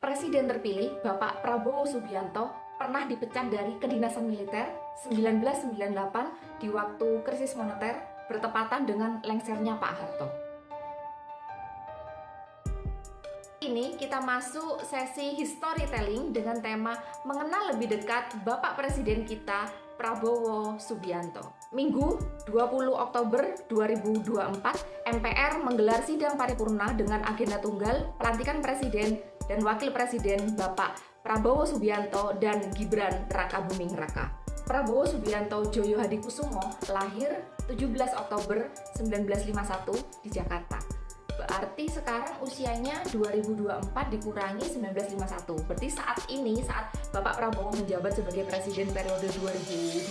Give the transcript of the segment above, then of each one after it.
Presiden terpilih Bapak Prabowo Subianto pernah dipecat dari kedinasan militer 1998 di waktu krisis moneter bertepatan dengan lengsernya Pak Harto. Ini kita masuk sesi storytelling dengan tema mengenal lebih dekat Bapak Presiden kita Prabowo Subianto. Minggu 20 Oktober 2024, MPR menggelar sidang paripurna dengan agenda tunggal pelantikan Presiden dan Wakil Presiden Bapak Prabowo Subianto dan Gibran Rakabuming Raka. Prabowo Subianto Joyo Hadikusumo lahir 17 Oktober 1951 di Jakarta. Berarti sekarang usianya 2024 dikurangi 1951. Berarti saat Bapak Prabowo menjabat sebagai Presiden periode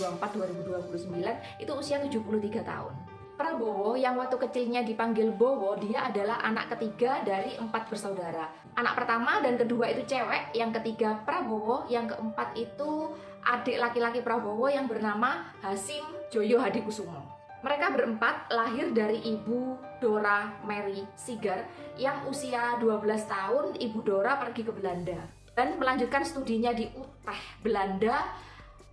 2024-2029 itu usia 73 tahun. Prabowo yang waktu kecilnya dipanggil Bowo, dia adalah anak ketiga dari 4 bersaudara. Anak pertama dan kedua itu cewek, yang ketiga Prabowo, yang keempat itu adik laki-laki Prabowo yang bernama Hasim Joyo Hadikusumo. Mereka berempat lahir dari Ibu Dora Mary Sigar yang usia 12 tahun. Ibu Dora pergi ke Belanda dan melanjutkan studinya di Utrecht, Belanda,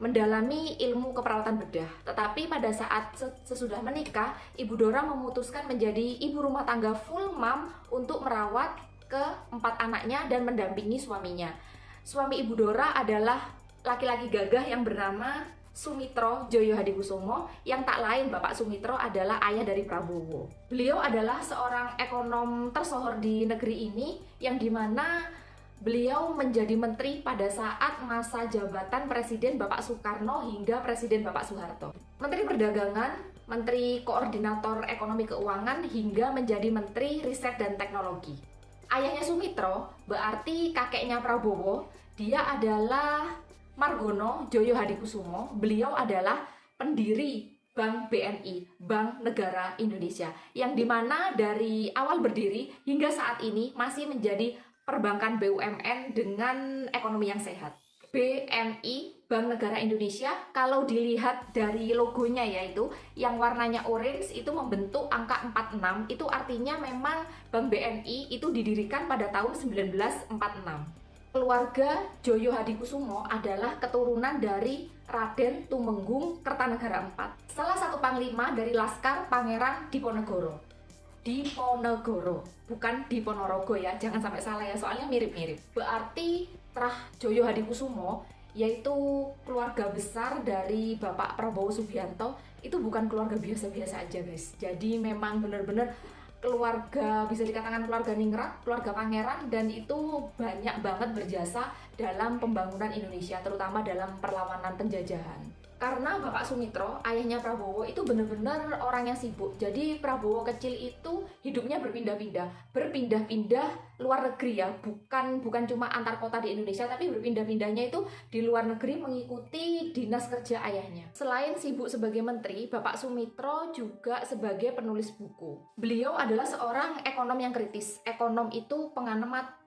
mendalami ilmu keperawatan bedah. Tetapi pada saat sesudah menikah, Ibu Dora memutuskan menjadi ibu rumah tangga full mom untuk merawat keempat anaknya dan mendampingi suaminya. Suami Ibu Dora adalah laki-laki gagah yang bernama Sumitro Joyo Hadikusumo, yang tak lain Bapak Sumitro adalah ayah dari Prabowo. Beliau adalah seorang ekonom tersohor di negeri ini yang dimana beliau menjadi menteri pada saat masa jabatan Presiden Bapak Soekarno hingga Presiden Bapak Soeharto. Menteri Perdagangan, Menteri Koordinator Ekonomi Keuangan, hingga menjadi Menteri Riset dan Teknologi. Ayahnya Sumitro berarti kakeknya Prabowo, dia adalah Margono Joyo Hadikusumo. Beliau adalah pendiri Bank BNI, Bank Negara Indonesia, yang dimana dari awal berdiri hingga saat ini masih menjadi perbankan BUMN dengan ekonomi yang sehat. BNI, Bank Negara Indonesia, kalau dilihat dari logonya yaitu yang warnanya orange itu membentuk angka 46, itu artinya memang Bank BNI itu didirikan pada tahun 1946. Keluarga Joyo Hadikusumo adalah keturunan dari Raden Tumenggung Kertanegara IV, salah satu panglima dari Laskar Pangeran Diponegoro. Diponegoro, bukan di Ponorogo ya, jangan sampai salah ya, soalnya mirip-mirip. Berarti Trah Joyo Hadikusumo, yaitu keluarga besar dari Bapak Prabowo Subianto, itu bukan keluarga biasa-biasa aja guys. Jadi memang benar-benar keluarga, bisa dikatakan keluarga ningrat, keluarga pangeran, dan itu banyak banget berjasa dalam pembangunan Indonesia, terutama dalam perlawanan penjajahan. Karena Bapak Sumitro, ayahnya Prabowo, itu benar-benar orang yang sibuk. Jadi Prabowo kecil itu hidupnya berpindah-pindah luar negeri ya, bukan cuma antar kota di Indonesia, tapi berpindah-pindahnya itu di luar negeri mengikuti dinas kerja ayahnya. Selain sibuk sebagai menteri, Bapak Sumitro juga sebagai penulis buku. Beliau adalah seorang ekonom yang kritis. Ekonom itu pengamat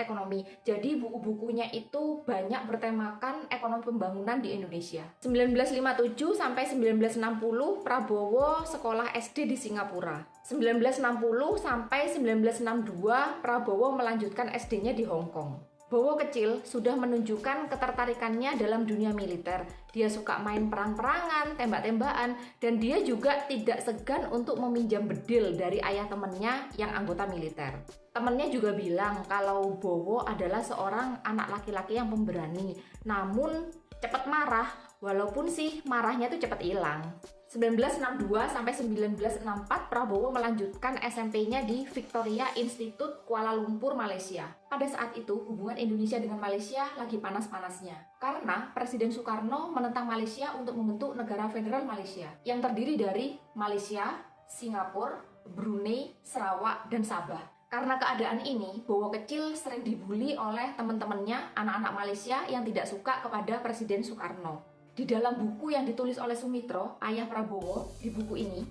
ekonomi. Jadi buku-bukunya itu banyak bertemakan ekonomi pembangunan di Indonesia. 1957 sampai 1960 Prabowo sekolah SD di Singapura. 1960 sampai 1962 Prabowo melanjutkan SD-nya di Hong Kong. Bowo kecil sudah menunjukkan ketertarikannya dalam dunia militer. Dia suka main perang-perangan, tembak-tembakan, dan dia juga tidak segan untuk meminjam bedil dari ayah temannya yang anggota militer. Temannya juga bilang kalau Bowo adalah seorang anak laki-laki yang pemberani, namun cepat marah, walaupun sih marahnya tuh cepat hilang. 1962 sampai 1964 Prabowo melanjutkan SMP-nya di Victoria Institute Kuala Lumpur, Malaysia. Pada saat itu hubungan Indonesia dengan Malaysia lagi panas-panasnya karena Presiden Soekarno menentang Malaysia untuk membentuk negara federal Malaysia yang terdiri dari Malaysia, Singapura, Brunei, Sarawak, dan Sabah. Karena keadaan ini, Bowo kecil sering dibully oleh teman-temannya, anak-anak Malaysia yang tidak suka kepada Presiden Soekarno. Di dalam buku yang ditulis oleh Sumitro, ayah Prabowo, di buku ini,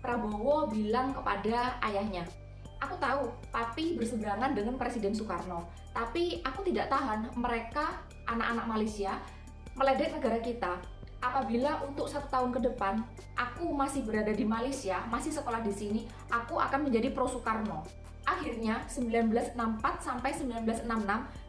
Prabowo bilang kepada ayahnya, "Aku tahu papi berseberangan dengan Presiden Soekarno, tapi aku tidak tahan mereka, anak-anak Malaysia, meledek negara kita. Apabila untuk 1 tahun ke depan, aku masih berada di Malaysia, masih sekolah di sini, aku akan menjadi pro Soekarno." Akhirnya 1964 sampai 1966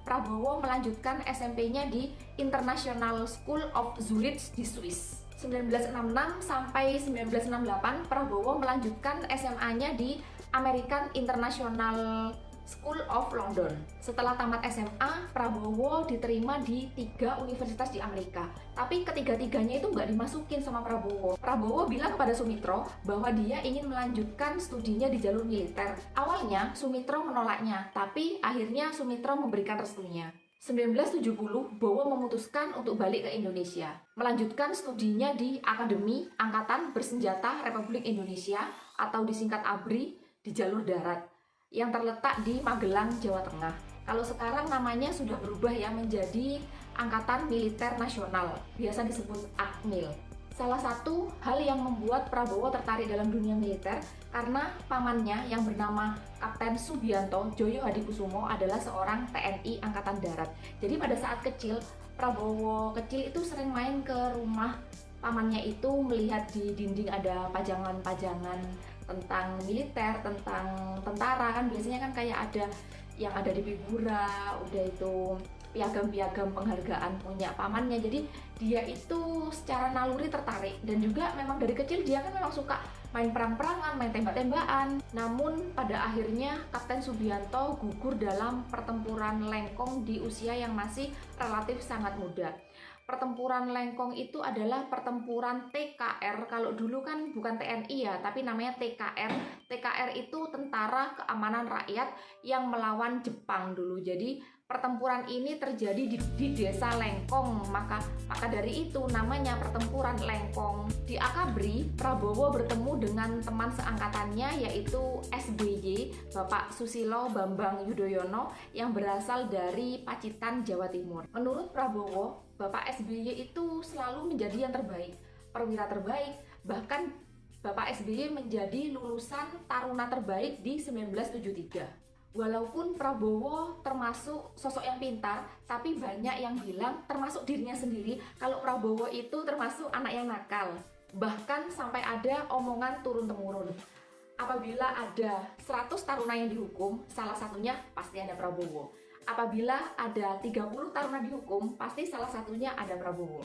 Prabowo melanjutkan SMP-nya di International School of Zurich di Swiss. 1966 sampai 1968 Prabowo melanjutkan SMA-nya di American International School of London. Setelah tamat SMA, Prabowo diterima di 3 universitas di Amerika. Tapi ketiga-tiganya itu nggak dimasukin sama Prabowo. Prabowo bilang kepada Sumitro bahwa dia ingin melanjutkan studinya di jalur militer. Awalnya Sumitro menolaknya, tapi akhirnya Sumitro memberikan restunya. 1970, Bowo memutuskan untuk balik ke Indonesia, melanjutkan studinya di Akademi Angkatan Bersenjata Republik Indonesia atau disingkat ABRI di jalur darat yang terletak di Magelang, Jawa Tengah. Kalau sekarang namanya sudah berubah ya menjadi Angkatan Militer Nasional, biasa disebut AKMIL. Salah satu hal yang membuat Prabowo tertarik dalam dunia militer karena pamannya yang bernama Kapten Subianto Joyo Hadikusumo adalah seorang TNI Angkatan Darat. Jadi pada saat kecil, Prabowo kecil itu sering main ke rumah pamannya itu, melihat di dinding ada pajangan-pajangan tentang militer, tentang tentara, kan biasanya kan kayak ada yang ada di figura, udah itu piagam-piagam penghargaan punya pamannya. Jadi dia itu secara naluri tertarik, dan juga memang dari kecil dia kan memang suka main perang-perangan, main tembak-tembakan. Namun pada akhirnya Kapten Subianto gugur dalam pertempuran Lengkong di usia yang masih relatif sangat muda. Pertempuran Lengkong itu adalah pertempuran TKR. Kalau dulu kan bukan TNI ya, tapi namanya TKR. TKR itu Tentara Keamanan Rakyat yang melawan Jepang dulu. Jadi pertempuran ini terjadi di desa Lengkong, maka dari itu namanya pertempuran Lengkong. Di Akabri, Prabowo bertemu dengan teman seangkatannya yaitu SBY, Bapak Susilo Bambang Yudhoyono yang berasal dari Pacitan, Jawa Timur. Menurut Prabowo, Bapak SBY itu selalu menjadi yang terbaik, perwira terbaik, bahkan Bapak SBY menjadi lulusan taruna terbaik di 1973. Walaupun Prabowo termasuk sosok yang pintar, tapi banyak yang bilang, termasuk dirinya sendiri, kalau Prabowo itu termasuk anak yang nakal. Bahkan sampai ada omongan turun-temurun. Apabila ada 100 taruna yang dihukum, salah satunya pasti ada Prabowo. Apabila ada 30 taruna dihukum, pasti salah satunya ada Prabowo.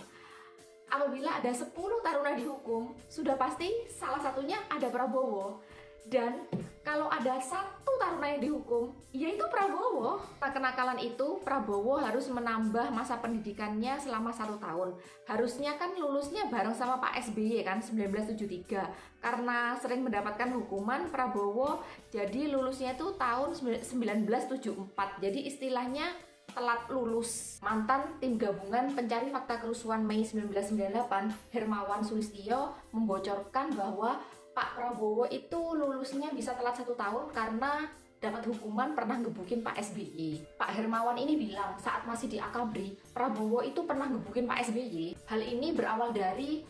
Apabila ada 10 taruna dihukum, sudah pasti salah satunya ada Prabowo. Dan kalau ada 1 taruna yang dihukum, yaitu Prabowo. Nah, kenakalan itu Prabowo harus menambah masa pendidikannya selama 1 tahun. Harusnya kan lulusnya bareng sama Pak SBY kan, 1973. Karena sering mendapatkan hukuman, Prabowo jadi lulusnya itu tahun 1974. Jadi istilahnya telat lulus. Mantan tim gabungan pencari fakta kerusuhan Mei 1998, Hermawan Sulistyo, membocorkan bahwa Pak Prabowo itu lulusnya bisa telat 1 tahun karena dapat hukuman pernah ngebukin Pak SBY. Pak Hermawan ini bilang saat masih di Akabri, Prabowo itu pernah ngebukin Pak SBY. Hal ini berawal dari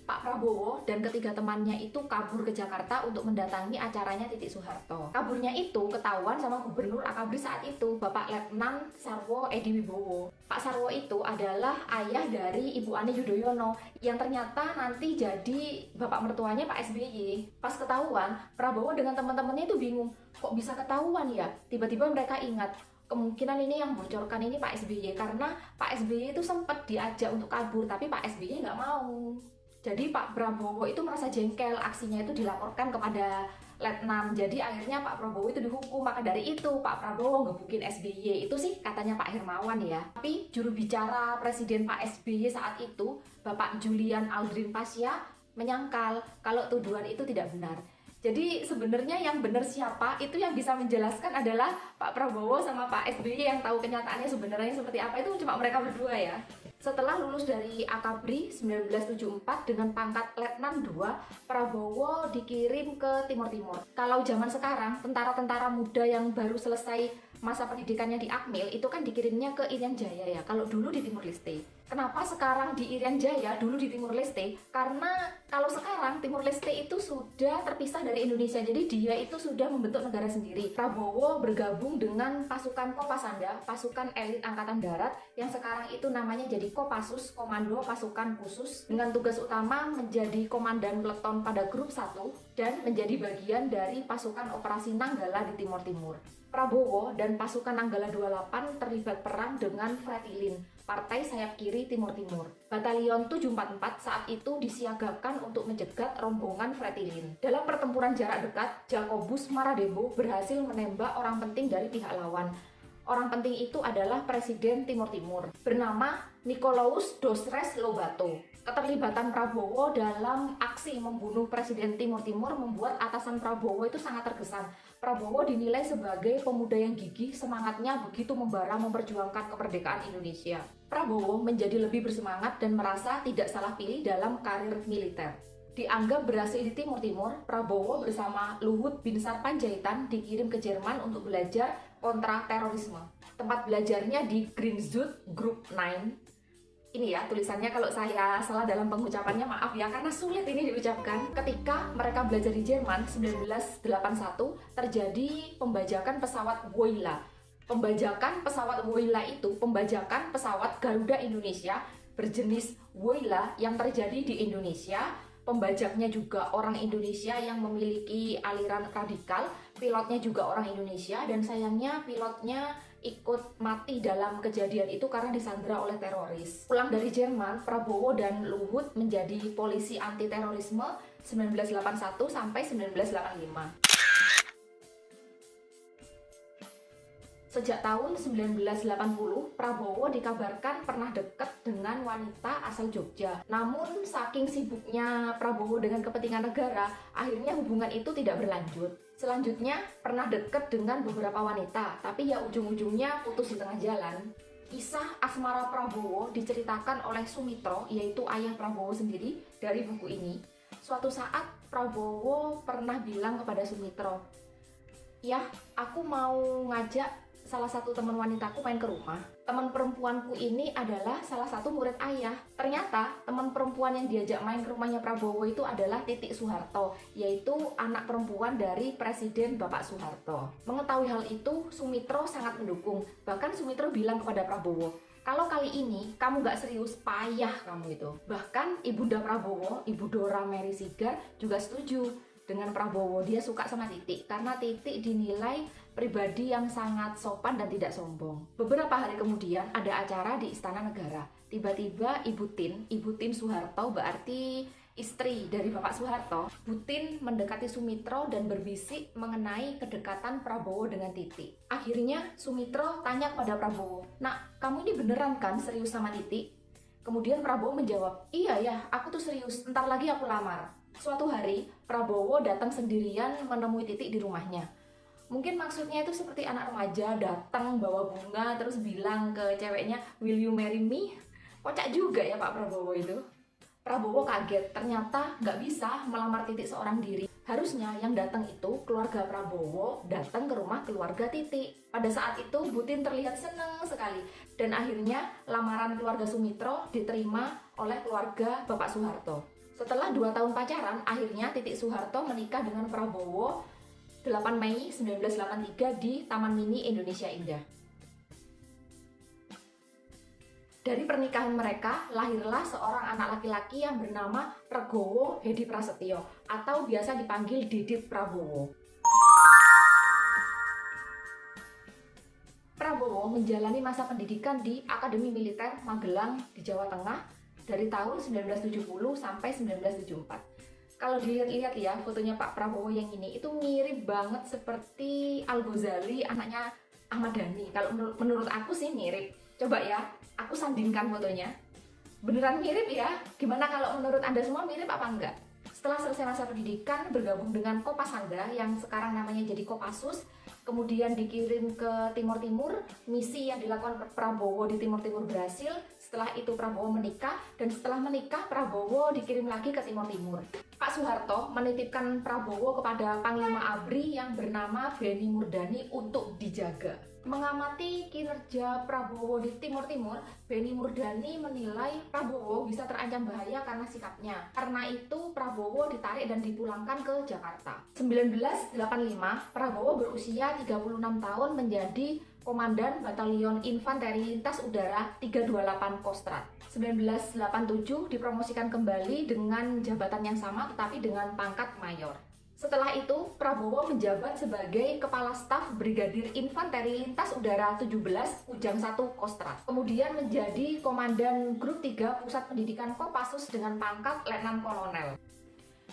Pak Prabowo dan ketiga temannya itu kabur ke Jakarta untuk mendatangi acaranya Titik Soeharto. Kaburnya itu ketahuan sama Gubernur Akabri saat itu, Bapak Letnan Sarwo Edi Wibowo. Pak Sarwo itu adalah ayah dari Ibu Ani Yudhoyono yang ternyata nanti jadi bapak mertuanya Pak SBY. Pas ketahuan, Prabowo dengan teman-temannya itu bingung, kok bisa ketahuan ya? Tiba-tiba mereka ingat, kemungkinan ini yang bocorkan ini Pak SBY, karena Pak SBY itu sempat diajak untuk kabur, tapi Pak SBY nggak mau. Jadi Pak Prabowo itu merasa jengkel, aksinya itu dilaporkan kepada Letnan. Jadi akhirnya Pak Prabowo itu dihukum. Maka dari itu Pak Prabowo ngebukin SBY. Itu sih katanya Pak Hermawan ya. Tapi juru bicara Presiden Pak SBY saat itu, Bapak Julian Aldrin Pasya, menyangkal kalau tuduhan itu tidak benar. Jadi sebenarnya yang benar siapa, itu yang bisa menjelaskan adalah Pak Prabowo sama Pak SBY, yang tahu kenyataannya sebenarnya seperti apa itu cuma mereka berdua ya. Setelah lulus dari Akabri 1974 dengan pangkat Letnan 2, Prabowo dikirim ke Timur Timur. Kalau zaman sekarang, tentara-tentara muda yang baru selesai masa pendidikannya di Akmil itu kan dikirimnya ke Irian Jaya ya, kalau dulu di Timur Leste. Kenapa sekarang di Irian Jaya, dulu di Timur Leste? Karena kalau sekarang Timur Leste itu sudah terpisah dari Indonesia, jadi dia itu sudah membentuk negara sendiri. Prabowo bergabung dengan pasukan Kopasanda, pasukan elit Angkatan Darat, yang sekarang itu namanya jadi Kopassus, Komando Pasukan Khusus, dengan tugas utama menjadi komandan peleton pada grup 1 dan menjadi bagian dari pasukan operasi Nanggala di Timur Timur. Prabowo dan pasukan Nanggala 28 terlibat perang dengan Fretilin, Partai Sayap Kiri Timur Timur. Batalion 744 saat itu disiagakan untuk mencegat rombongan Fretilin. Dalam pertempuran jarak dekat, Jacobus Maradebo berhasil menembak orang penting dari pihak lawan. Orang penting itu adalah Presiden Timur Timur, bernama Nicolaus Dosres Lobato. Keterlibatan Prabowo dalam aksi membunuh Presiden Timur Timur membuat atasan Prabowo itu sangat terkesan. Prabowo dinilai sebagai pemuda yang gigih, semangatnya begitu membara memperjuangkan kemerdekaan Indonesia. Prabowo menjadi lebih bersemangat dan merasa tidak salah pilih dalam karir militer. Dianggap berhasil di Timur Timur, Prabowo bersama Luhut Binsar Panjaitan dikirim ke Jerman untuk belajar kontra terorisme. Tempat belajarnya di Grinzut Group 9. Ini ya tulisannya, kalau saya salah dalam pengucapannya maaf ya, karena sulit ini diucapkan. Ketika mereka belajar di Jerman 1981 terjadi pembajakan pesawat Woyla. Pembajakan pesawat Woyla itu pembajakan pesawat Garuda Indonesia berjenis Woyla yang terjadi di Indonesia. Pembajaknya juga orang Indonesia yang memiliki aliran radikal, pilotnya juga orang Indonesia, dan sayangnya pilotnya ikut mati dalam kejadian itu karena disandra oleh teroris. Pulang dari Jerman, Prabowo dan Luhut menjadi polisi anti terorisme 1981 sampai 1985. Sejak tahun 1980, Prabowo dikabarkan pernah dekat dengan wanita asal Jogja. Namun, saking sibuknya Prabowo dengan kepentingan negara, akhirnya hubungan itu tidak berlanjut. Selanjutnya, pernah dekat dengan beberapa wanita, tapi ya ujung-ujungnya putus di tengah jalan. Kisah asmara Prabowo diceritakan oleh Sumitro, yaitu ayah Prabowo sendiri, dari buku ini. Suatu saat, Prabowo pernah bilang kepada Sumitro, "Ya, aku mau ngajak salah satu teman wanitaku main ke rumah. Teman perempuanku ini adalah salah satu murid ayah." Ternyata teman perempuan yang diajak main ke rumahnya Prabowo itu adalah Titik Soeharto, yaitu anak perempuan dari Presiden Bapak Soeharto. Mengetahui hal itu, Sumitro sangat mendukung. Bahkan Sumitro bilang kepada Prabowo, "Kalau kali ini kamu gak serius, payah kamu itu." Bahkan Ibunda Prabowo, Ibu Dora Mary Sigar, juga setuju dengan Prabowo. Dia suka sama Titik karena Titik dinilai pribadi yang sangat sopan dan tidak sombong. Beberapa hari kemudian ada acara di Istana Negara. Tiba-tiba Ibu Tin Soeharto, berarti istri dari Bapak Soeharto, Bu Tin mendekati Sumitro dan berbisik mengenai kedekatan Prabowo dengan Titik. Akhirnya Sumitro tanya kepada Prabowo, "Nak, kamu ini beneran kan serius sama Titik?" Kemudian Prabowo menjawab, "Iya ya, aku tuh serius, ntar lagi aku lamar." Suatu hari, Prabowo datang sendirian menemui Titik di rumahnya. Mungkin maksudnya itu seperti anak remaja datang bawa bunga terus bilang ke ceweknya, "Will you marry me?" Kocak juga ya Pak Prabowo itu. Prabowo kaget, ternyata nggak bisa melamar Titik seorang diri. Harusnya yang datang itu keluarga Prabowo datang ke rumah keluarga Titik. Pada saat itu Bu Tin terlihat senang sekali. Dan akhirnya lamaran keluarga Sumitro diterima oleh keluarga Bapak Soeharto. Setelah 2 tahun pacaran, akhirnya Titik Soeharto menikah dengan Prabowo 8 Mei 1983 di Taman Mini Indonesia Indah. Dari pernikahan mereka, lahirlah seorang anak laki-laki yang bernama Regowo Hedi Prasetyo atau biasa dipanggil Didit Prabowo. Prabowo menjalani masa pendidikan di Akademi Militer Magelang di Jawa Tengah dari tahun 1970 sampai 1974. Kalau dilihat-lihat ya fotonya Pak Prabowo yang ini itu mirip banget seperti Al-Ghazali, anaknya Ahmad Dhani. Kalau menurut aku sih mirip. Coba ya, aku sandingkan fotonya. Beneran mirip ya? Gimana kalau menurut Anda semua mirip apa enggak? Setelah selesai masa pendidikan, bergabung dengan Kopasanda yang sekarang namanya jadi Kopassus, kemudian dikirim ke Timur Timur. Misi yang dilakukan Prabowo di Timur Timur berhasil. Setelah itu Prabowo menikah, dan setelah menikah Prabowo dikirim lagi ke Timur Timur. Pak Soeharto menitipkan Prabowo kepada Panglima ABRI yang bernama Beni Murdani untuk dijaga. Mengamati kinerja Prabowo di Timur Timur, Benny Murdani menilai Prabowo bisa terancam bahaya karena sikapnya. Karena itu Prabowo ditarik dan dipulangkan ke Jakarta. 1985, Prabowo berusia 36 tahun menjadi Komandan Batalion Infanteri Lintas Udara 328 Kostrad. 1987 dipromosikan kembali dengan jabatan yang sama tetapi dengan pangkat mayor. Setelah itu, Prabowo menjabat sebagai Kepala Staf Brigadir Infanteri Lintas Udara 17 Kujang 1 Kostrad. Kemudian menjadi Komandan Grup 3 Pusat Pendidikan Kopassus dengan pangkat Letnan Kolonel.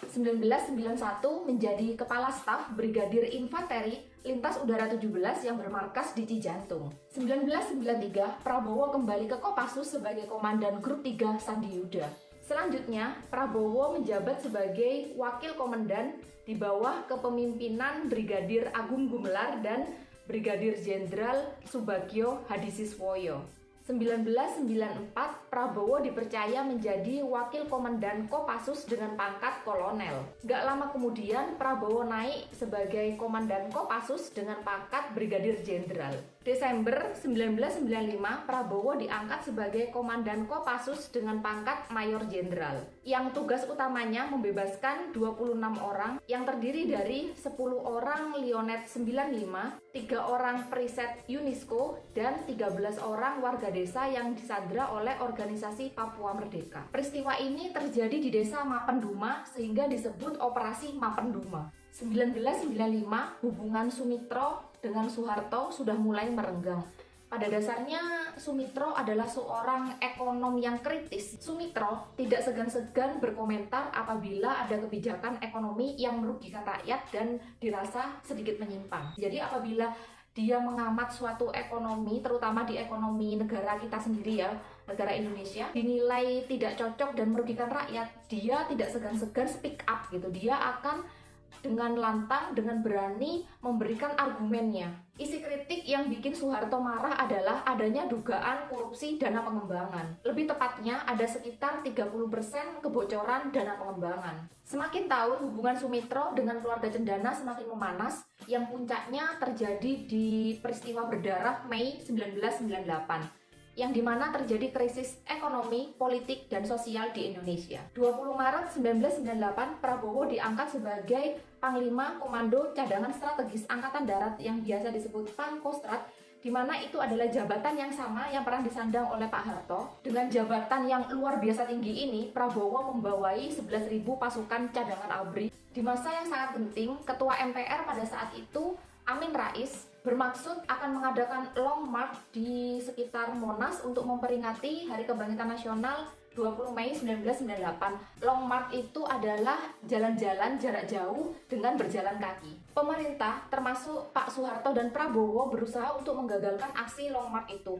1991 menjadi Kepala Staf Brigadir Infanteri Lintas Udara 17 yang bermarkas di Cijantung. 1993, Prabowo kembali ke Kopassus sebagai Komandan Grup 3 Sandi Yuda. Selanjutnya, Prabowo menjabat sebagai Wakil Komandan di bawah kepemimpinan Brigadir Agung Gumelar dan Brigadir Jenderal Subagio Hadisiswoyo. 1994, Prabowo dipercaya menjadi Wakil Komandan Kopassus dengan pangkat Kolonel. Gak lama kemudian, Prabowo naik sebagai Komandan Kopassus dengan pangkat Brigadir Jenderal. Desember 1995, Prabowo diangkat sebagai Komandan Kopassus dengan pangkat Mayor Jenderal, yang tugas utamanya membebaskan 26 orang yang terdiri dari 10 orang Lionet 95, 3 orang periset UNESCO, dan 13 orang warga desa yang disandra oleh organisasi Papua Merdeka. Peristiwa ini terjadi di desa Mapenduma sehingga disebut Operasi Mapenduma. 1995, hubungan Sumitro dengan Soeharto sudah mulai merenggang. Pada dasarnya, Sumitro adalah seorang ekonom yang kritis. Sumitro tidak segan-segan berkomentar apabila ada kebijakan ekonomi yang merugikan rakyat dan dirasa sedikit menyimpang. Jadi apabila dia mengamat suatu ekonomi, terutama di ekonomi negara kita sendiri ya, negara Indonesia, dinilai tidak cocok dan merugikan rakyat, dia tidak segan-segan speak up gitu. Dia akan dengan lantang, dengan berani memberikan argumennya. Isi kritik yang bikin Soeharto marah adalah adanya dugaan korupsi dana pengembangan. Lebih tepatnya, ada sekitar 30% kebocoran dana pengembangan. Semakin tahun, hubungan Sumitro dengan keluarga Cendana semakin memanas, yang puncaknya terjadi di peristiwa berdarah Mei 1998. Yang dimana terjadi krisis ekonomi, politik, dan sosial di Indonesia. 20 Maret 1998, Prabowo diangkat sebagai Panglima Komando Cadangan Strategis Angkatan Darat yang biasa disebut Pangkostrad, di mana itu adalah jabatan yang sama yang pernah disandang oleh Pak Harto. Dengan jabatan yang luar biasa tinggi ini, Prabowo membawai 11.000 pasukan cadangan ABRI. Di masa yang sangat genting, Ketua MPR pada saat itu, Amin Rais, bermaksud akan mengadakan long march di sekitar Monas untuk memperingati Hari Kebangkitan Nasional 20 Mei 1998. Long march itu adalah jalan-jalan jarak jauh dengan berjalan kaki. Pemerintah, termasuk Pak Soeharto dan Prabowo, berusaha untuk menggagalkan aksi long march itu.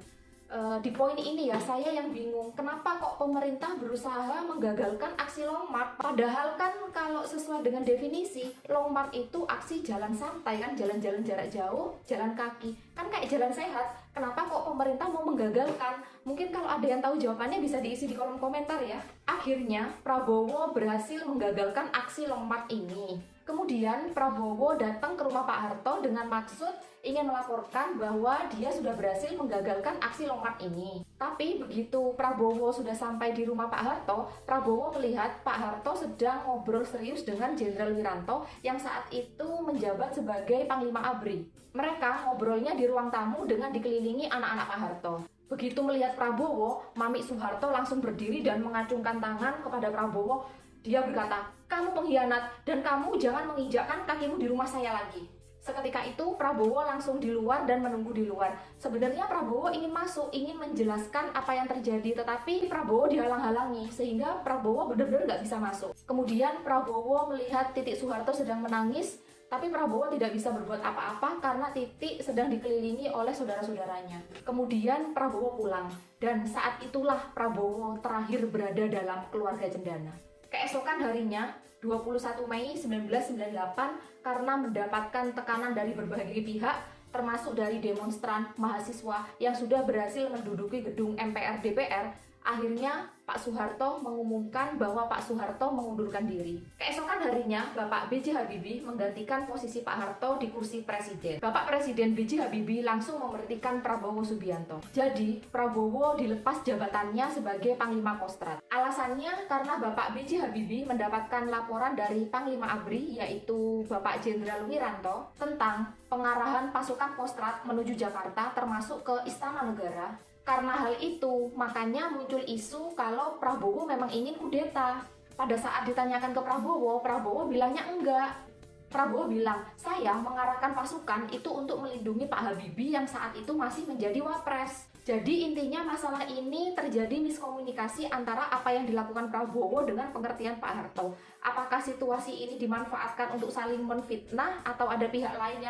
Di poin ini ya, saya yang bingung, kenapa kok pemerintah berusaha menggagalkan aksi long march? Padahal kan kalau sesuai dengan definisi, long march itu aksi jalan santai kan, jalan-jalan jarak jauh, jalan kaki, kan kayak jalan sehat. Kenapa kok pemerintah mau menggagalkan? Mungkin kalau ada yang tahu jawabannya bisa diisi di kolom komentar ya. Akhirnya, Prabowo berhasil menggagalkan aksi long march ini. Kemudian Prabowo datang ke rumah Pak Harto dengan maksud ingin melaporkan bahwa dia sudah berhasil menggagalkan aksi long march ini. Tapi begitu Prabowo sudah sampai di rumah Pak Harto, Prabowo melihat Pak Harto sedang ngobrol serius dengan Jenderal Wiranto yang saat itu menjabat sebagai Panglima ABRI. Mereka ngobrolnya di ruang tamu dengan dikelilingi anak-anak Pak Harto. Begitu melihat Prabowo, Mami Soeharto langsung berdiri dan mengacungkan tangan kepada Prabowo. Dia berkata, "Kamu pengkhianat dan kamu jangan menginjakkan kakimu di rumah saya lagi." Seketika itu Prabowo langsung di luar dan menunggu di luar. Sebenarnya Prabowo ingin masuk, ingin menjelaskan apa yang terjadi, tetapi Prabowo dihalang-halangi sehingga Prabowo benar-benar nggak bisa masuk. Kemudian Prabowo melihat Titik Soeharto sedang menangis, tapi Prabowo tidak bisa berbuat apa-apa karena Titik sedang dikelilingi oleh saudara-saudaranya. Kemudian Prabowo pulang, dan saat itulah Prabowo terakhir berada dalam keluarga Cendana. Keesokan harinya, 21 Mei 1998, karena mendapatkan tekanan dari berbagai pihak, termasuk dari demonstran mahasiswa yang sudah berhasil menduduki gedung MPR DPR, Akhirnya Pak Soeharto mengumumkan bahwa Pak Soeharto mengundurkan diri. Keesokan harinya, Bapak B.J. Habibie menggantikan posisi Pak Harto di kursi presiden. Bapak Presiden B.J. Habibie langsung memberhentikan Prabowo Subianto. Jadi, Prabowo dilepas jabatannya sebagai Panglima Kostrad. Alasannya karena Bapak B.J. Habibie mendapatkan laporan dari Panglima ABRI, yaitu Bapak Jenderal Wiranto, tentang pengarahan pasukan Kostrad menuju Jakarta termasuk ke Istana Negara. Karena hal itu, makanya muncul isu kalau Prabowo memang ingin kudeta. Pada saat ditanyakan ke Prabowo, Prabowo bilangnya enggak. Prabowo bilang, saya mengarahkan pasukan itu untuk melindungi Pak Habibie yang saat itu masih menjadi wapres. Jadi intinya masalah ini terjadi miskomunikasi antara apa yang dilakukan Prabowo dengan pengertian Pak Harto. Apakah situasi ini dimanfaatkan untuk saling menfitnah atau ada pihak lain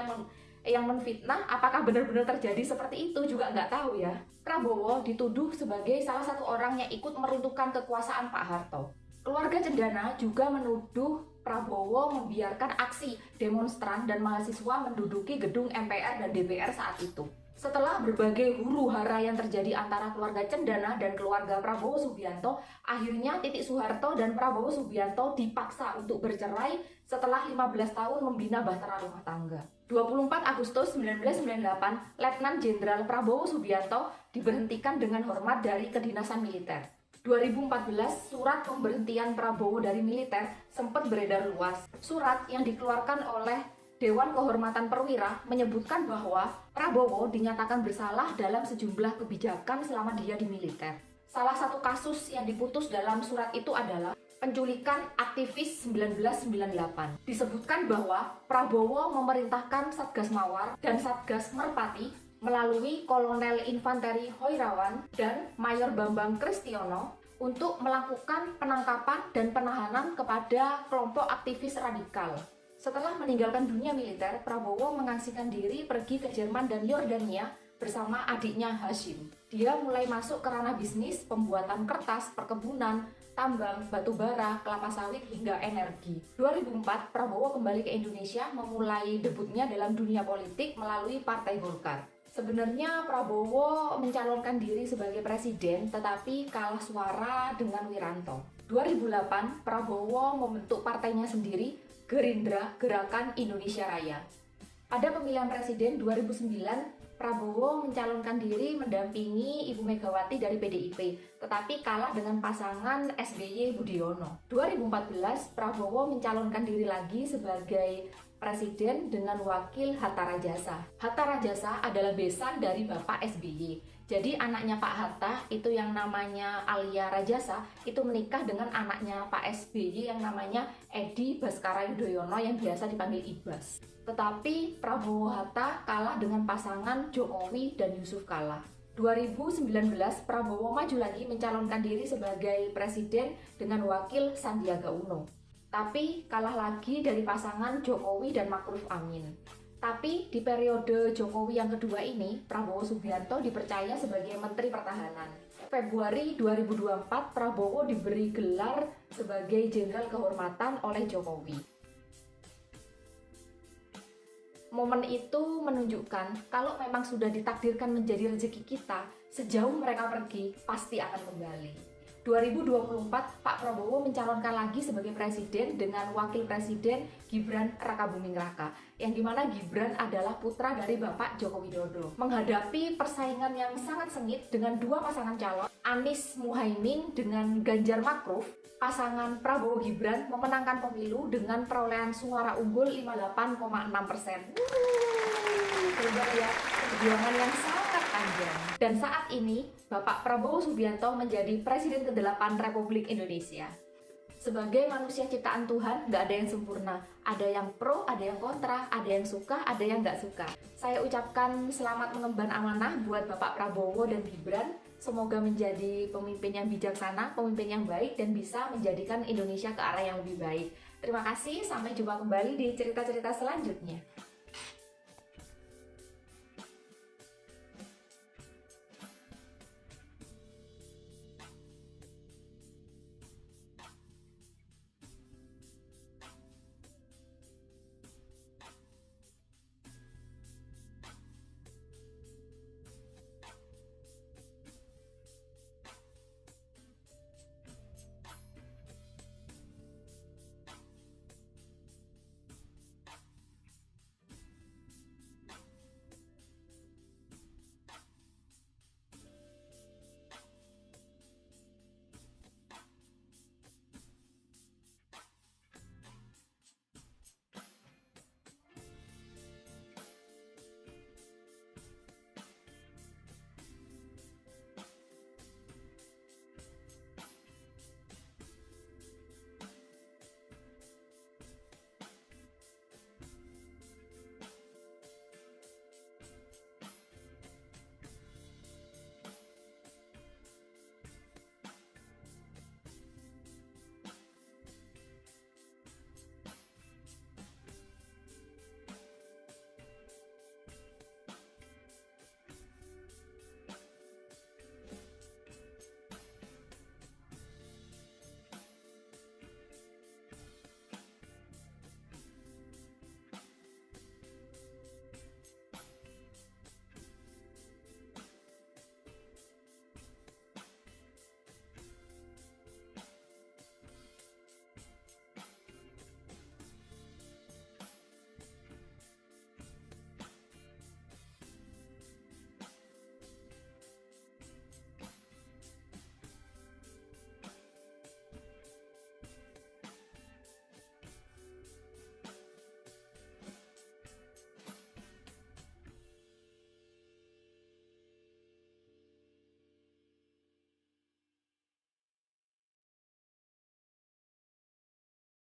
yang menfitnah? Apakah benar-benar terjadi seperti itu juga nggak tahu ya. Prabowo dituduh sebagai salah satu orang yang ikut meruntuhkan kekuasaan Pak Harto. Keluarga cendana juga menuduh Prabowo membiarkan aksi demonstran dan mahasiswa menduduki gedung MPR dan DPR saat itu. Setelah berbagai huru-hara yang terjadi antara keluarga cendana dan keluarga Prabowo Subianto, akhirnya Titik Soeharto dan Prabowo Subianto dipaksa untuk bercerai setelah 15 tahun membina bahtera rumah tangga. 24 Agustus 1998, Letnan Jenderal Prabowo Subianto diberhentikan dengan hormat dari kedinasan militer. 2014, surat pemberhentian Prabowo dari militer sempat beredar luas. Surat yang dikeluarkan oleh Dewan Kehormatan Perwira menyebutkan bahwa Prabowo dinyatakan bersalah dalam sejumlah kebijakan selama dia di militer. Salah satu kasus yang diputus dalam surat itu adalah penculikan aktivis 1998. Disebutkan bahwa Prabowo memerintahkan Satgas Mawar dan Satgas Merpati melalui Kolonel Infanteri Hoirawan dan Mayor Bambang Kristiono untuk melakukan penangkapan dan penahanan kepada kelompok aktivis radikal. Setelah meninggalkan dunia militer, Prabowo mengasingkan diri pergi ke Jerman dan Yordania bersama adiknya Hashim. Dia mulai masuk ke ranah bisnis, pembuatan kertas, perkebunan, tambang, batu bara, kelapa sawit, hingga energi. 2004, Prabowo kembali ke Indonesia memulai debutnya dalam dunia politik melalui Partai Golkar. Sebenarnya Prabowo mencalonkan diri sebagai presiden tetapi kalah suara dengan Wiranto. 2008, Prabowo membentuk partainya sendiri, Gerindra Gerakan Indonesia Raya. Pada pemilihan presiden 2009, Prabowo mencalonkan diri mendampingi Ibu Megawati dari PDIP, tetapi kalah dengan pasangan SBY Budiono. 2014, Prabowo mencalonkan diri lagi sebagai presiden dengan wakil Hatta Rajasa. Hatta Rajasa adalah besan dari Bapak SBY. Jadi anaknya Pak Hatta itu yang namanya Alia Rajasa itu menikah dengan anaknya Pak SBY yang namanya Edi Baskara Yudhoyono yang biasa dipanggil Ibas. Tetapi Prabowo Hatta kalah dengan pasangan Jokowi dan Yusuf Kala. 2019 Prabowo maju lagi mencalonkan diri sebagai presiden dengan wakil Sandiaga Uno. Tapi kalah lagi dari pasangan Jokowi dan Ma'ruf Amin. Tapi di periode Jokowi yang kedua ini, Prabowo Subianto dipercaya sebagai Menteri Pertahanan. Februari 2024, Prabowo diberi gelar sebagai Jenderal Kehormatan oleh Jokowi. Momen itu menunjukkan kalau memang sudah ditakdirkan menjadi rezeki kita, sejauh mereka pergi, pasti akan kembali. 2024, Pak Prabowo mencalonkan lagi sebagai presiden dengan wakil presiden Gibran Rakabuming Raka, yang dimana Gibran adalah putra dari Bapak Joko Widodo. Menghadapi persaingan yang sangat sengit dengan dua pasangan calon, Anies Muhaimin dengan Ganjar Ma'ruf, pasangan Prabowo Gibran memenangkan pemilu dengan perolehan suara unggul 58,6%. Coba ya, perjuangan yang sangat panjang. Dan saat ini, Bapak Prabowo Subianto menjadi Presiden ke-8 Republik Indonesia. Sebagai manusia ciptaan Tuhan, nggak ada yang sempurna. Ada yang pro, ada yang kontra, ada yang suka, ada yang nggak suka. Saya ucapkan selamat mengemban amanah buat Bapak Prabowo dan Gibran. Semoga menjadi pemimpin yang bijaksana, pemimpin yang baik, dan bisa menjadikan Indonesia ke arah yang lebih baik. Terima kasih, sampai jumpa kembali di cerita-cerita selanjutnya.